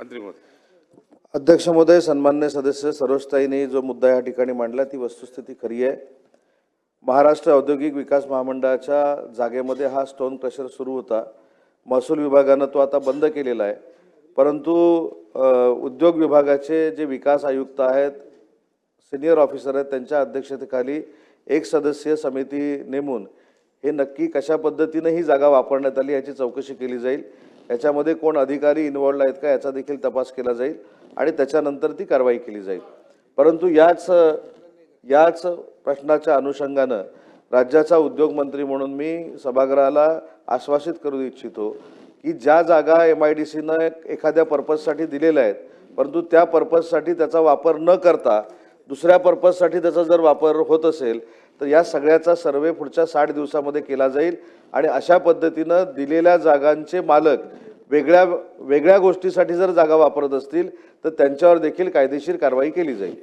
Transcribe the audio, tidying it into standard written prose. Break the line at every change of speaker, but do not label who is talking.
मंत्री महोदय.
अध्यक्ष महोदय, सन्मान्य सदस्य, सरोजताईंनी जो मुद्दा या ठिकाणी मांडला ती वस्तुस्थिती खरी आहे. महाराष्ट्र औद्योगिक विकास महामंडळाच्या जागेमध्ये हा स्टोन क्रशर सुरू होता. महसूल विभागानं तो आता बंद केलेला आहे. परंतु उद्योग विभागाचे जे विकास आयुक्त आहेत, सिनियर ऑफिसर आहेत, त्यांच्या अध्यक्षतेखाली एक सदस्यीय समिती नेमून हे नक्की कशा पद्धतीने ही जागा वापरण्यात आली याची चौकशी केली जाईल. याच्यामध्ये कोण अधिकारी इन्व्हॉल्ड आहेत का याचा देखील तपास केला जाईल आणि त्याच्यानंतर ती कारवाई केली जाईल. परंतु याच प्रश्नाच्या अनुषंगानं राज्याचा उद्योग मंत्री म्हणून मी सभागृहाला आश्वासित करू इच्छितो की ज्या जागा MIDCनं एखाद्या पर्पजसाठी दिलेल्या आहेत, परंतु त्या पर्पजसाठी त्याचा वापर न करता दुसऱ्या पर्पजसाठी त्याचा जर वापर होत असेल तर या सगळ्याचा सर्वे पुढच्या 60 दिवसामध्ये केला जाईल आणि अशा पद्धतीनं दिलेल्या जागांचे मालक वेगळ्या गोष्टीसाठी जर जागा वापरत असतील तर त्यांच्यावर देखील कायदेशीर कारवाई केली जाईल.